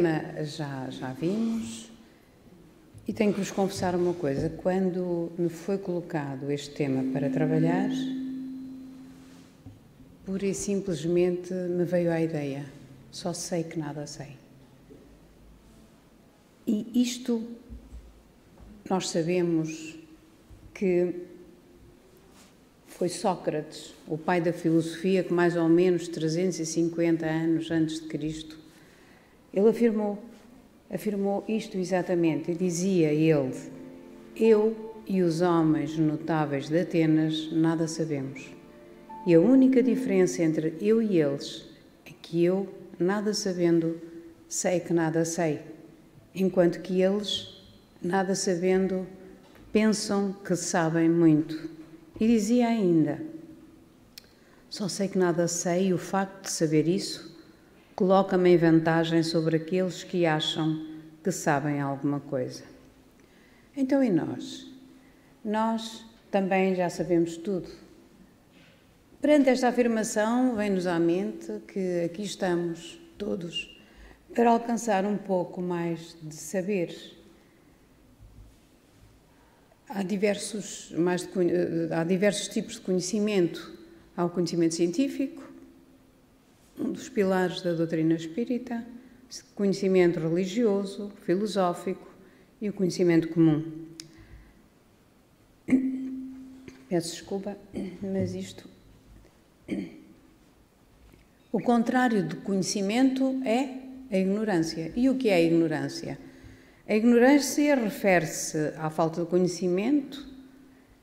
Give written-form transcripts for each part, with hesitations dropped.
tema já vimos e tenho que vos confessar uma coisa. Quando me foi colocado este tema para trabalhar, pura e simplesmente me veio a ideia: só sei que nada sei. E isto nós sabemos que foi Sócrates, o pai da filosofia, que mais ou menos 350 anos antes de Cristo, ele afirmou isto exatamente, e dizia ele: eu e os homens notáveis de Atenas nada sabemos, e a única diferença entre eu e eles é que eu, nada sabendo, sei que nada sei, enquanto que eles, nada sabendo, pensam que sabem muito. E dizia ainda: só sei que nada sei, e o facto de saber isso coloca-me em vantagem sobre aqueles que acham que sabem alguma coisa. Então, e nós? Nós também já sabemos tudo. Perante esta afirmação, vem-nos à mente que aqui estamos todos para alcançar um pouco mais de saber. Há diversos tipos de conhecimento. Há o conhecimento científico, um dos pilares da doutrina espírita, conhecimento religioso, filosófico e o conhecimento comum. Peço desculpa, mas isto... O contrário do conhecimento é a ignorância. E o que é a ignorância? A ignorância refere-se à falta de conhecimento,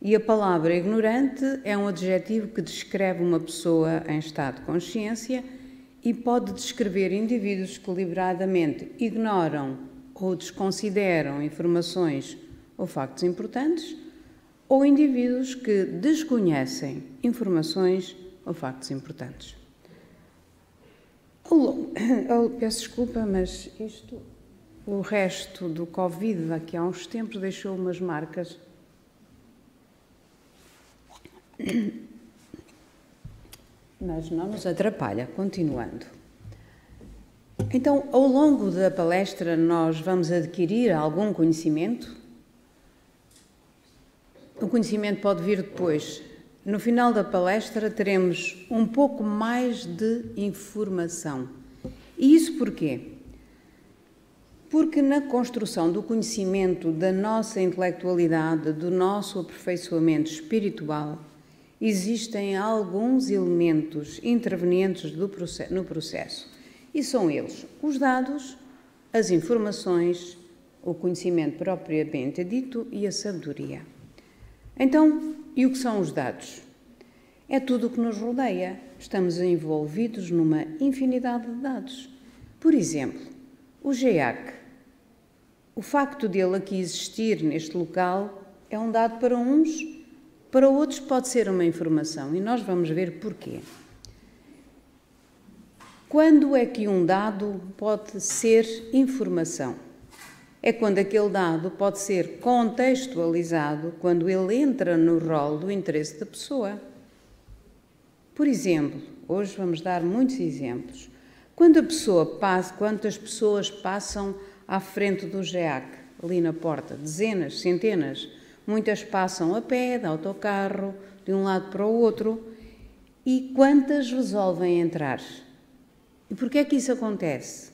e a palavra ignorante é um adjetivo que descreve uma pessoa em estado de consciência e pode descrever indivíduos que deliberadamente ignoram ou desconsideram informações ou factos importantes, ou indivíduos que desconhecem informações ou factos importantes. Peço desculpa, mas o resto do Covid daqui a uns tempos deixou umas marcas. Mas não nos atrapalha, continuando. Então, ao longo da palestra, nós vamos adquirir algum conhecimento. O conhecimento pode vir depois. No final da palestra, teremos um pouco mais de informação. E isso porquê? Porque na construção do conhecimento, da nossa intelectualidade, do nosso aperfeiçoamento espiritual, existem alguns elementos intervenientes no processo. E são eles os dados, as informações, o conhecimento propriamente dito e a sabedoria. Então, e o que são os dados? É tudo o que nos rodeia. Estamos envolvidos numa infinidade de dados. Por exemplo, o GEAC. O facto dele aqui existir neste local é um dado para uns, para outros pode ser uma informação, e nós vamos ver porquê. Quando é que um dado pode ser informação? É quando aquele dado pode ser contextualizado, quando ele entra no rol do interesse da pessoa. Por exemplo, hoje vamos dar muitos exemplos. Quando as pessoas passam à frente do GEAC, ali na porta, dezenas, centenas, muitas passam a pé, de autocarro, de um lado para o outro, e quantas resolvem entrar? E porquê é que isso acontece?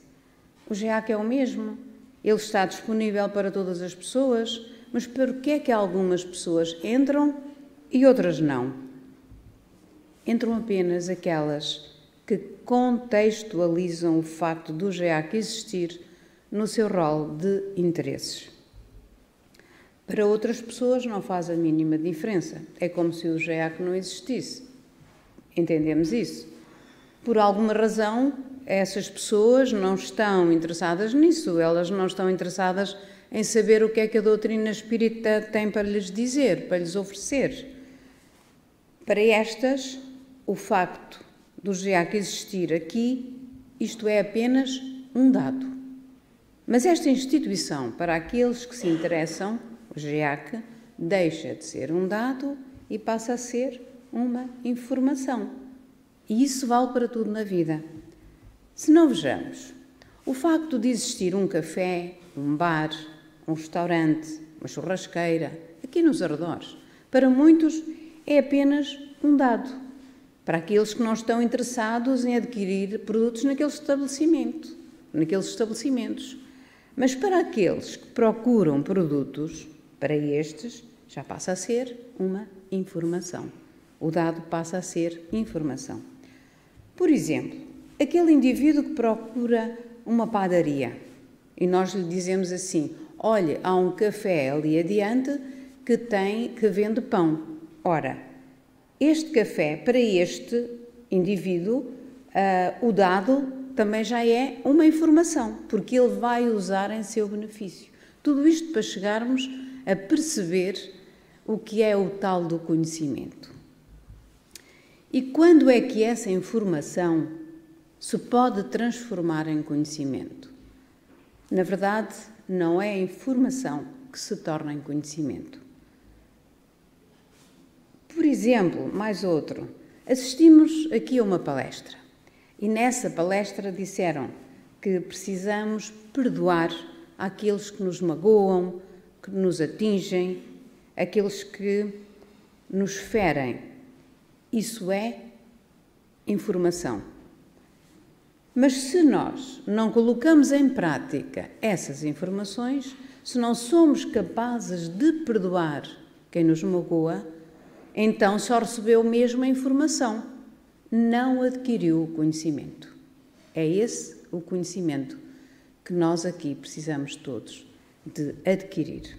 O GEAC é o mesmo, ele está disponível para todas as pessoas, mas porquê é que algumas pessoas entram e outras não? Entram apenas aquelas que contextualizam o facto do GEAC existir no seu rol de interesses. Para outras pessoas não faz a mínima diferença. É como se o GEAC não existisse. Entendemos isso? Por alguma razão, essas pessoas não estão interessadas nisso. Elas não estão interessadas em saber o que é que a doutrina espírita tem para lhes dizer, para lhes oferecer. Para estas, o facto do GEAC existir aqui, isto é apenas um dado. Mas esta instituição, para aqueles que se interessam, o GEAC, deixa de ser um dado e passa a ser uma informação. E isso vale para tudo na vida. Se não vejamos, O facto de existir um café, um bar, um restaurante, uma churrasqueira, aqui nos arredores, para muitos é apenas um dado. Para aqueles que não estão interessados em adquirir produtos naqueles estabelecimentos. Mas para aqueles que procuram produtos, para estes, já passa a ser uma informação. O dado passa a ser informação. Por exemplo, aquele indivíduo que procura uma padaria e nós lhe dizemos assim: olha, há um café ali adiante que vende pão. Ora, este café, para este indivíduo, o dado também já é uma informação, porque ele vai usar em seu benefício. Tudo isto para chegarmos a perceber o que é o tal do conhecimento. E quando é que essa informação se pode transformar em conhecimento? Na verdade, não é a informação que se torna em conhecimento. Por exemplo, mais outro, assistimos aqui a uma palestra e nessa palestra disseram que precisamos perdoar aqueles que nos magoam, que nos atingem, aqueles que nos ferem. Isso é informação. Mas se nós não colocamos em prática essas informações, se não somos capazes de perdoar quem nos magoa, então só recebeu mesmo a informação, não adquiriu o conhecimento. É esse o conhecimento que nós aqui precisamos todos de adquirir.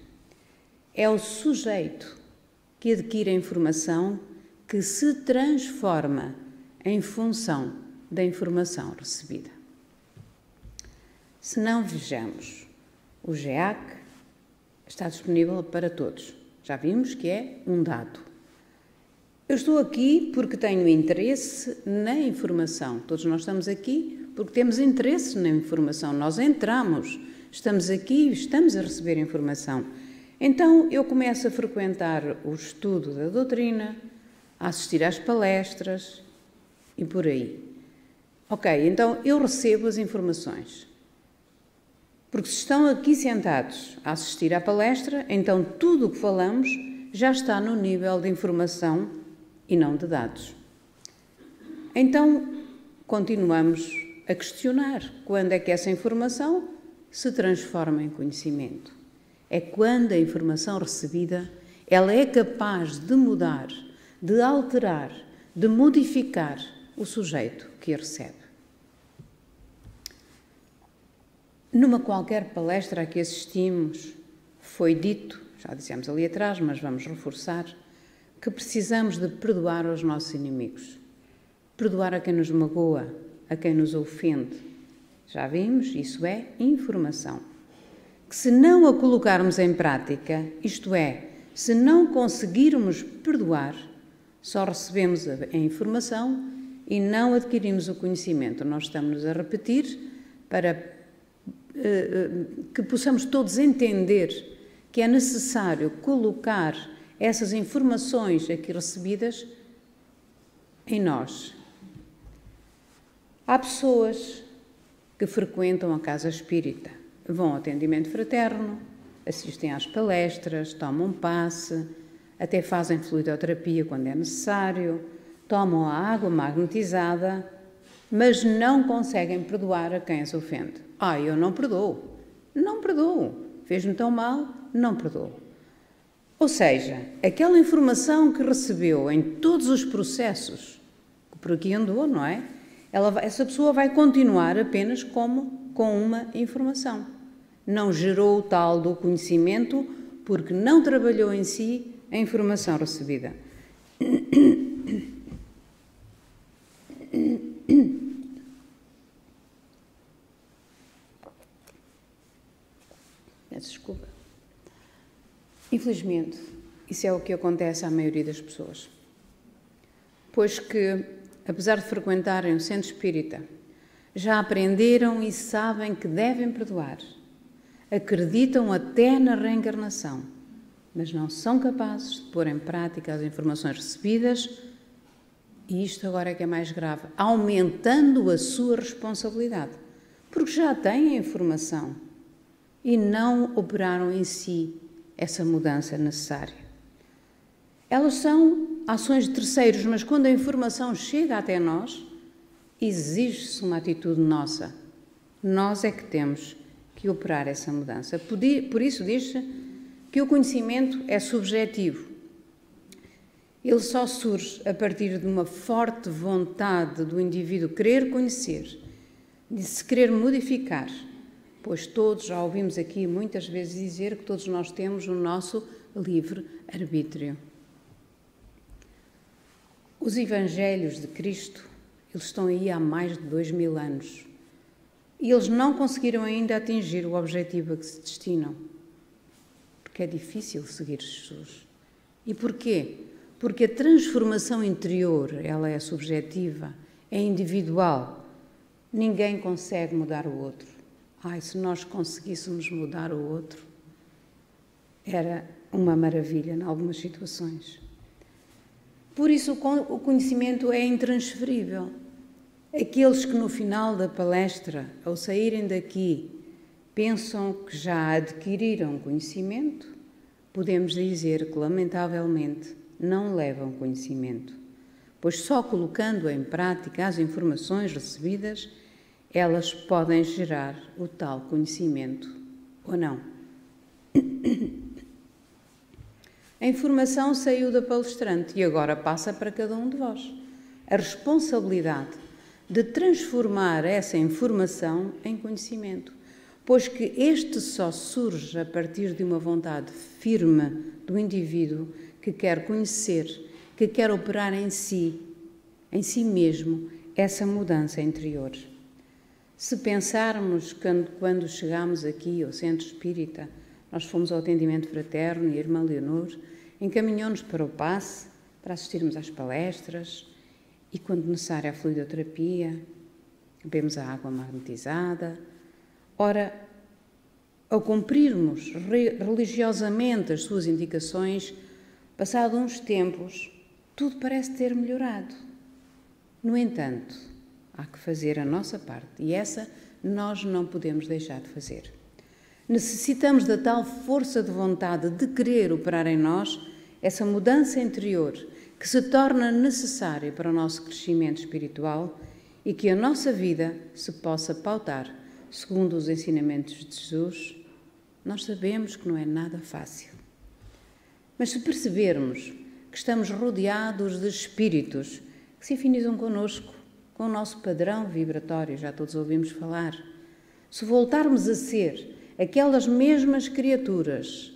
É o sujeito que adquire a informação que se transforma em função da informação recebida. Se não vejamos, o GEAC está disponível para todos. Já vimos que é um dado. Eu estou aqui porque tenho interesse na informação. Todos nós estamos aqui porque temos interesse na informação. Nós entramos, estamos aqui e estamos a receber informação. Então eu começo a frequentar o estudo da doutrina, a assistir às palestras e por aí. Ok, então eu recebo as informações. Porque se estão aqui sentados a assistir à palestra, então tudo o que falamos já está no nível de informação e não de dados. Então continuamos a questionar quando é que essa informação se transforma em conhecimento. É quando a informação recebida ela é capaz de mudar, de alterar, de modificar o sujeito que a recebe. Numa qualquer palestra a que assistimos, foi dito, já dissemos ali atrás, mas vamos reforçar, que precisamos de perdoar aos nossos inimigos. Perdoar a quem nos magoa, a quem nos ofende. Já vimos, isso é informação. Que se não a colocarmos em prática, isto é, se não conseguirmos perdoar, só recebemos a informação e não adquirimos o conhecimento. Nós estamos a repetir para que possamos todos entender que é necessário colocar essas informações aqui recebidas em nós. Há pessoas que frequentam a casa espírita, vão ao atendimento fraterno, assistem às palestras, tomam passe, até fazem fluidoterapia quando é necessário, tomam a água magnetizada, mas não conseguem perdoar a quem as ofende. Eu não perdoo. Não perdoo. Fez-me tão mal, não perdoo. Ou seja, aquela informação que recebeu em todos os processos que por aqui andou, não é? Essa pessoa vai continuar apenas com uma informação. Não gerou o tal do conhecimento porque não trabalhou em si a informação recebida. Desculpa. Infelizmente, isso é o que acontece à maioria das pessoas. Pois que, apesar de frequentarem o centro espírita, já aprenderam e sabem que devem perdoar. Acreditam até na reencarnação, mas não são capazes de pôr em prática as informações recebidas, e isto agora é que é mais grave, aumentando a sua responsabilidade. porque já têm a informação e não operaram em si essa mudança necessária. Elas são ações de terceiros, mas quando a informação chega até nós, exige-se uma atitude nossa. Nós é que temos que operar essa mudança. Por isso diz-se que o conhecimento é subjetivo. Ele só surge a partir de uma forte vontade do indivíduo querer conhecer, de se querer modificar, pois todos, já ouvimos aqui muitas vezes dizer que todos nós temos o nosso livre-arbítrio. Os Evangelhos de Cristo, eles estão aí há mais de 2000 anos e eles não conseguiram ainda atingir o objetivo a que se destinam, porque é difícil seguir Jesus. E porquê? Porque a transformação interior, ela é subjetiva, é individual. Ninguém consegue mudar o outro. Se nós conseguíssemos mudar o outro, era uma maravilha em algumas situações. Por isso o conhecimento é intransferível. Aqueles que no final da palestra, ao saírem daqui, pensam que já adquiriram conhecimento, podemos dizer que, lamentavelmente, não levam conhecimento, pois só colocando em prática as informações recebidas, elas podem gerar o tal conhecimento ou não. A informação saiu da palestrante e agora passa para cada um de vós. A responsabilidade de transformar essa informação em conhecimento, pois que este só surge a partir de uma vontade firme do indivíduo que quer conhecer, que quer operar em si mesmo, essa mudança interior. Se pensarmos que quando chegámos aqui ao Centro Espírita, nós fomos ao atendimento fraterno e a irmã Leonor encaminhou-nos para o passe, para assistirmos às palestras e, quando necessária, a fluidoterapia, bebemos a água magnetizada. Ora, ao cumprirmos religiosamente as suas indicações, passado uns tempos, tudo parece ter melhorado. No entanto, há que fazer a nossa parte e essa nós não podemos deixar de fazer. Necessitamos da tal força de vontade de querer operar em nós essa mudança interior que se torna necessária para o nosso crescimento espiritual e que a nossa vida se possa pautar segundo os ensinamentos de Jesus. Nós sabemos que não é nada fácil. Mas se percebermos que estamos rodeados de espíritos que se afinizam connosco, com o nosso padrão vibratório, já todos ouvimos falar, se voltarmos a ser aquelas mesmas criaturas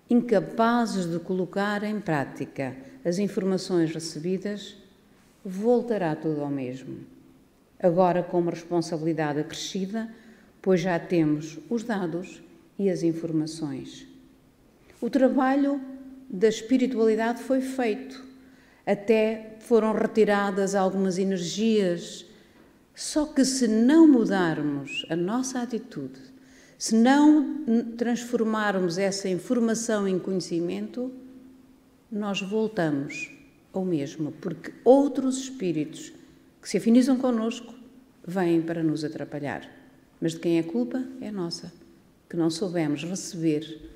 incapazes de colocar em prática as informações recebidas, voltará tudo ao mesmo. Agora com uma responsabilidade acrescida, pois já temos os dados e as informações. O trabalho da espiritualidade foi feito, até foram retiradas algumas energias, só que se não mudarmos a nossa atitude, se não transformarmos essa informação em conhecimento, nós voltamos ao mesmo, porque outros espíritos que se afinizam connosco vêm para nos atrapalhar. Mas de quem é culpa? É nossa, que não soubemos receber,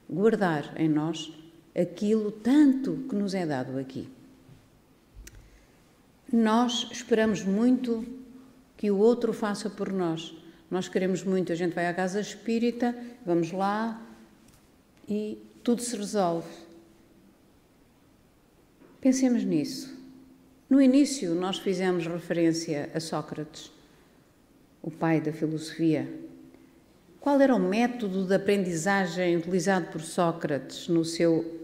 guardar em nós aquilo tanto que nos é dado aqui. Nós esperamos muito que o outro faça por nós. Nós queremos muito, a gente vai à casa espírita, vamos lá e tudo se resolve. Pensemos nisso. No início nós fizemos referência a Sócrates, o pai da filosofia. Qual era o método de aprendizagem utilizado por Sócrates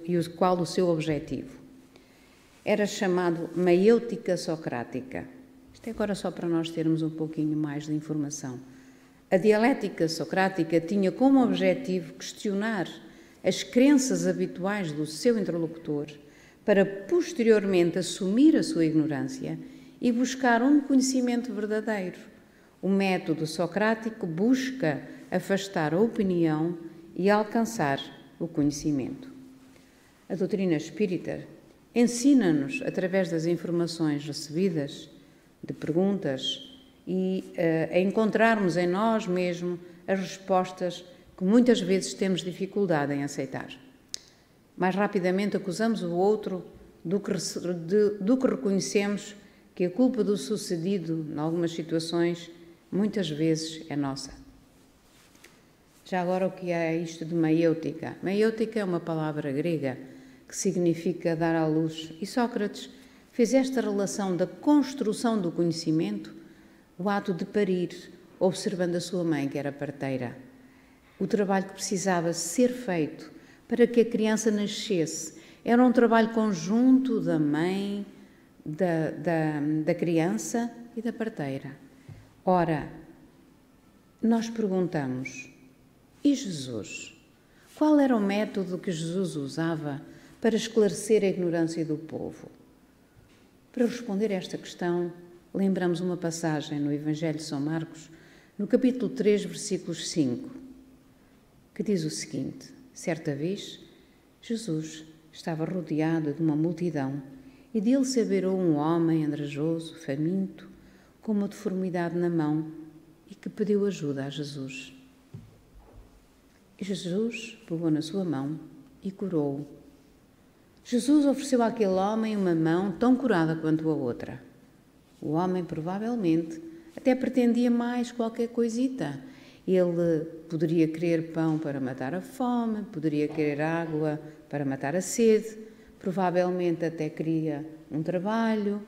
e qual o seu objetivo? Era chamado maiêutica socrática. Isto é agora só para nós termos um pouquinho mais de informação. A dialética socrática tinha como objetivo questionar as crenças habituais do seu interlocutor para posteriormente assumir a sua ignorância e buscar um conhecimento verdadeiro. O método socrático busca afastar a opinião e alcançar o conhecimento. A doutrina espírita ensina-nos, através das informações recebidas, de perguntas e a encontrarmos em nós mesmos as respostas que muitas vezes temos dificuldade em aceitar. Mais rapidamente acusamos o outro do que reconhecemos que a culpa do sucedido, em algumas situações, muitas vezes é nossa. Já agora, o que é isto de maiêutica? Maiêutica é uma palavra grega que significa dar à luz, e Sócrates fez esta relação da construção do conhecimento, o ato de parir, observando a sua mãe, que era parteira. O trabalho que precisava ser feito para que a criança nascesse era um trabalho conjunto da mãe, da criança e da parteira. Ora, nós perguntamos, e Jesus? Qual era o método que Jesus usava para esclarecer a ignorância do povo? Para responder a esta questão, lembramos uma passagem no Evangelho de São Marcos, no capítulo 3, versículos 5, que diz o seguinte: certa vez, Jesus estava rodeado de uma multidão e dele se abeirou um homem andrajoso, faminto, com uma deformidade na mão e que pediu ajuda a Jesus. E Jesus pegou na sua mão e curou-o. Jesus ofereceu àquele homem uma mão tão curada quanto a outra. O homem provavelmente até pretendia mais qualquer coisita. Ele poderia querer pão para matar a fome, poderia querer água para matar a sede, provavelmente até queria um trabalho.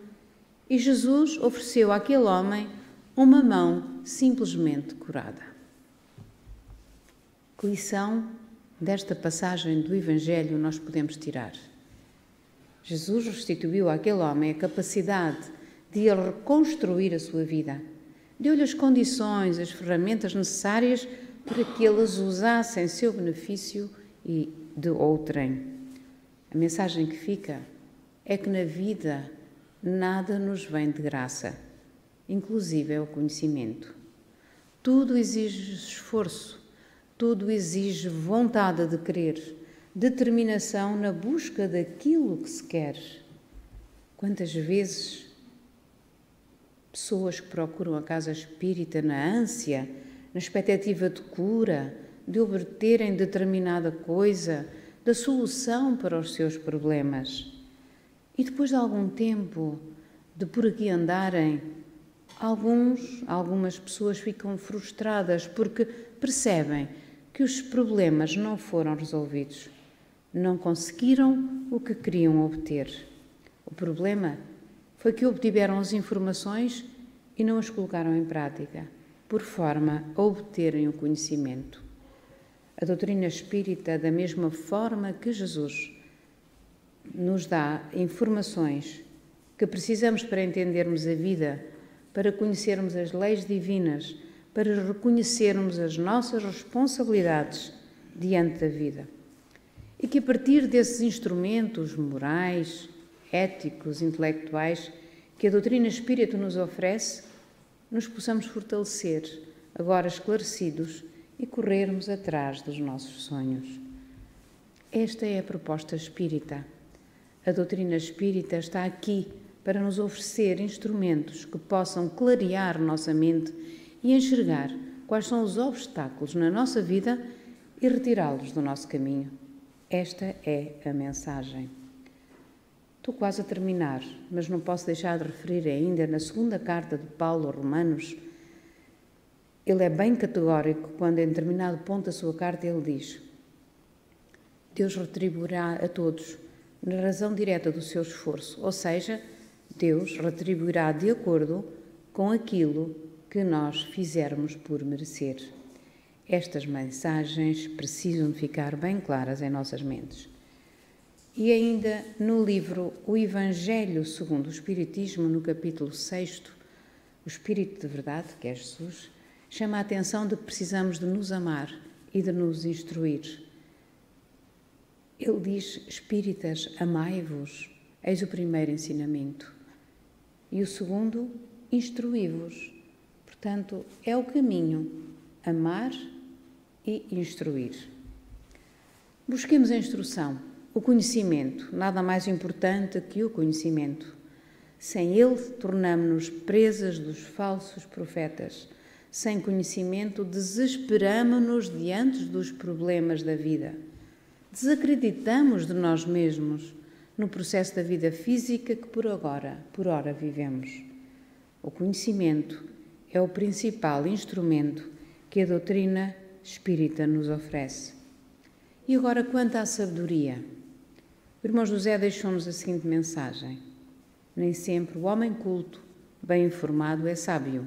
E Jesus ofereceu àquele homem uma mão simplesmente curada. Que lição desta passagem do Evangelho nós podemos tirar? Jesus restituiu àquele homem a capacidade de ele reconstruir a sua vida. Deu-lhe as condições, as ferramentas necessárias para que ele as usasse em seu benefício e de outrem. A mensagem que fica é que na vida nada nos vem de graça, inclusive é o conhecimento. Tudo exige esforço, tudo exige vontade de querer, determinação na busca daquilo que se quer. Quantas vezes pessoas que procuram a casa espírita na ânsia, na expectativa de cura, de obterem determinada coisa, da solução para os seus problemas. E depois de algum tempo de por aqui andarem, algumas pessoas ficam frustradas porque percebem que os problemas não foram resolvidos, não conseguiram o que queriam obter. O problema foi que obtiveram as informações e não as colocaram em prática, por forma a obterem o conhecimento. A doutrina espírita, da mesma forma que Jesus nos dá informações que precisamos para entendermos a vida, para conhecermos as leis divinas, para reconhecermos as nossas responsabilidades diante da vida. E que a partir desses instrumentos morais, éticos, intelectuais que a doutrina espírita nos oferece, nos possamos fortalecer, agora esclarecidos, e corrermos atrás dos nossos sonhos. Esta é a proposta espírita. A doutrina espírita está aqui para nos oferecer instrumentos que possam clarear nossa mente e enxergar quais são os obstáculos na nossa vida e retirá-los do nosso caminho. Esta é a mensagem. Estou quase a terminar, mas não posso deixar de referir ainda na segunda carta de Paulo aos Romanos. Ele é bem categórico quando, em determinado ponto da sua carta, ele diz: Deus retribuirá a todos na razão direta do seu esforço, ou seja, Deus retribuirá de acordo com aquilo que nós fizermos por merecer. Estas mensagens precisam de ficar bem claras em nossas mentes. E ainda no livro O Evangelho segundo o Espiritismo, no capítulo 6, o Espírito de Verdade, que é Jesus, chama a atenção de que precisamos de nos amar e de nos instruir. Ele diz: Espíritas, amai-vos, eis o primeiro ensinamento. E o segundo, instruí-vos. Portanto, é o caminho, amar e instruir. Busquemos a instrução, o conhecimento, nada mais importante que o conhecimento. Sem ele, tornamo-nos presas dos falsos profetas. Sem conhecimento, desesperamo-nos diante dos problemas da vida. Desacreditamos de nós mesmos no processo da vida física que por ora vivemos. O conhecimento é o principal instrumento que a doutrina espírita nos oferece. E agora, quanto à sabedoria? O irmão José deixou-nos a seguinte mensagem: nem sempre o homem culto, bem informado, é sábio.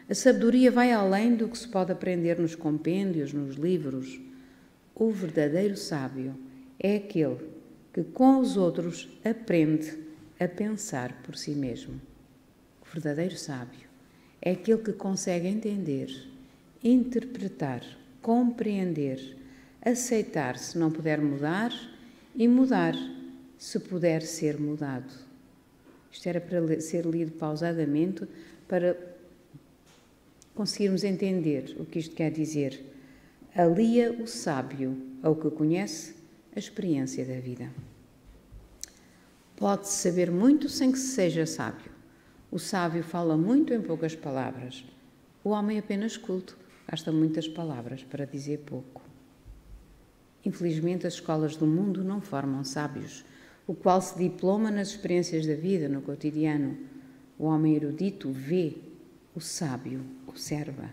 A sabedoria vai além do que se pode aprender nos compêndios, nos livros. O verdadeiro sábio é aquele que com os outros aprende a pensar por si mesmo. O verdadeiro sábio é aquele que consegue entender, interpretar, compreender, aceitar se não puder mudar e mudar se puder ser mudado. Isto era para ser lido pausadamente para conseguirmos entender o que isto quer dizer. Alia o sábio ao que conhece a experiência da vida. Pode-se saber muito sem que se seja sábio. O sábio fala muito em poucas palavras. O homem apenas culto gasta muitas palavras para dizer pouco. Infelizmente, as escolas do mundo não formam sábios, o qual se diploma nas experiências da vida, no cotidiano. O homem erudito vê, o sábio observa.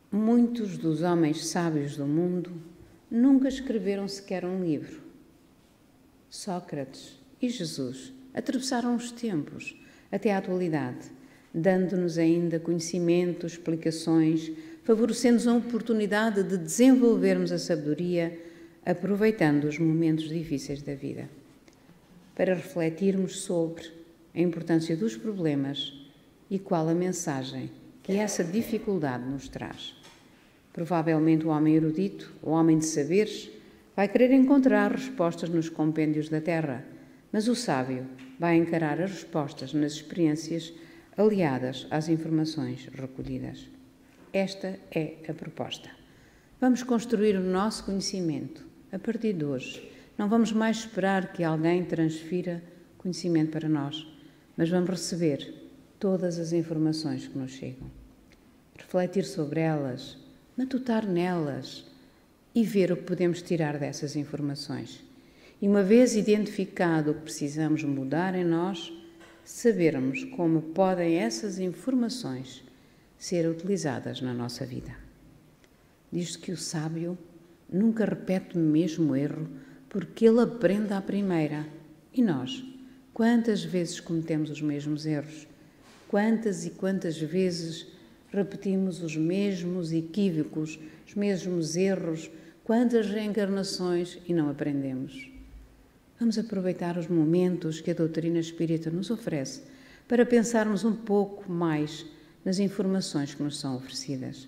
Muitos dos homens sábios do mundo nunca escreveram sequer um livro. Sócrates e Jesus atravessaram os tempos até à atualidade, dando-nos ainda conhecimento, explicações, favorecendo-nos a oportunidade de desenvolvermos a sabedoria, aproveitando os momentos difíceis da vida, para refletirmos sobre a importância dos problemas e qual a mensagem que essa dificuldade nos traz. Provavelmente o homem erudito, o homem de saberes, vai querer encontrar respostas nos compêndios da terra, mas o sábio vai encarar as respostas nas experiências aliadas às informações recolhidas. Esta é a proposta. Vamos construir o nosso conhecimento a partir de hoje. Não vamos mais esperar que alguém transfira conhecimento para nós, mas vamos receber todas as informações que nos chegam. Refletir sobre elas, matutar nelas e ver o que podemos tirar dessas informações. E uma vez identificado o que precisamos mudar em nós, sabermos como podem essas informações ser utilizadas na nossa vida. Diz-se que o sábio nunca repete o mesmo erro porque ele aprende à primeira. E nós, quantas vezes cometemos os mesmos erros? Quantas e quantas vezes repetimos os mesmos equívocos, os mesmos erros? Quantas reencarnações e não aprendemos? Vamos aproveitar os momentos que a doutrina espírita nos oferece para pensarmos um pouco mais nas informações que nos são oferecidas.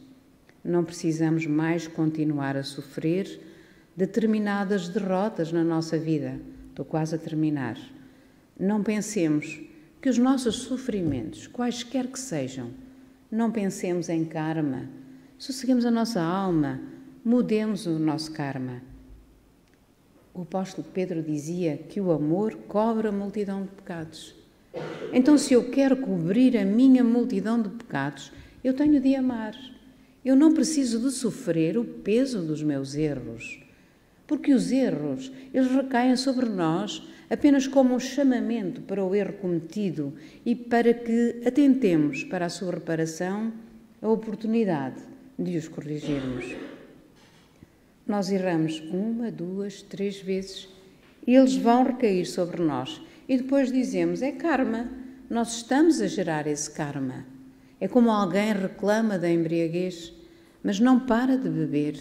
Não precisamos mais continuar a sofrer determinadas derrotas na nossa vida. Estou quase a terminar. Não pensemos que os nossos sofrimentos, quaisquer que sejam, não pensemos em karma. Sosseguemos a nossa alma, mudemos o nosso karma. O apóstolo Pedro dizia que o amor cobre a multidão de pecados. Então, se eu quero cobrir a minha multidão de pecados, eu tenho de amar. Eu não preciso de sofrer o peso dos meus erros, porque os erros, eles recaem sobre nós apenas como um chamamento para o erro cometido e para que atentemos para a sua reparação, a oportunidade de os corrigirmos. Nós erramos 1, 2, 3 vezes e eles vão recair sobre nós. E depois dizemos, é karma, nós estamos a gerar esse karma. É como alguém reclama da embriaguez, mas não para de beber.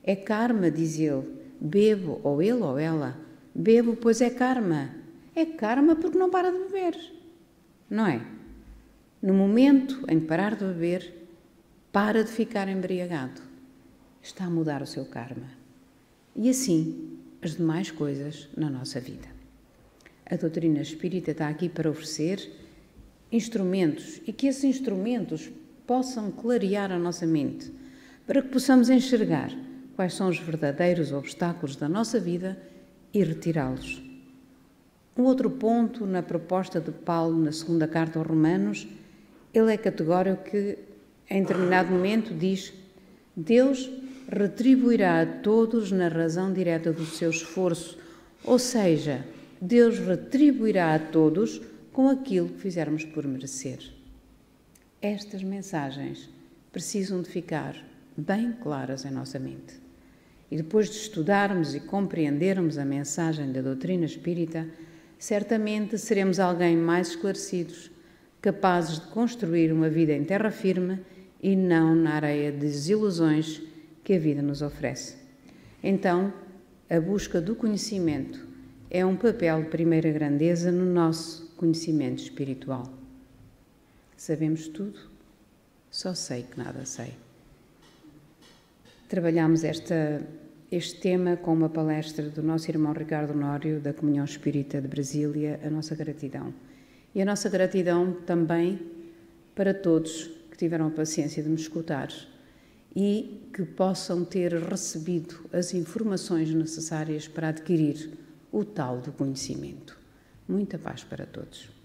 É karma, diz ele, bebo, ou ele ou ela, bebo, pois é karma. É karma porque não para de beber, não é? No momento em que parar de beber, para de ficar embriagado. Está a mudar o seu karma. E assim, as demais coisas na nossa vida. A doutrina espírita está aqui para oferecer instrumentos e que esses instrumentos possam clarear a nossa mente, para que possamos enxergar quais são os verdadeiros obstáculos da nossa vida e retirá-los. Um outro ponto na proposta de Paulo na segunda carta aos Romanos, ele é categórico que, em determinado momento, diz: Deus retribuirá a todos na razão direta do seu esforço, ou seja, Deus retribuirá a todos com aquilo que fizermos por merecer. Estas mensagens precisam de ficar bem claras em nossa mente. E depois de estudarmos e compreendermos a mensagem da doutrina espírita, certamente seremos alguém mais esclarecidos, capazes de construir uma vida em terra firme e não na areia de desilusões que a vida nos oferece. Então, a busca do conhecimento é um papel de primeira grandeza no nosso conhecimento espiritual. Sabemos tudo? Só sei que nada sei. Trabalhamos este tema com uma palestra do nosso irmão Ricardo Nório, da Comunhão Espírita de Brasília, a nossa gratidão. E a nossa gratidão também para todos que tiveram a paciência de me escutar e que possam ter recebido as informações necessárias para adquirir o tal do conhecimento. Muita paz para todos.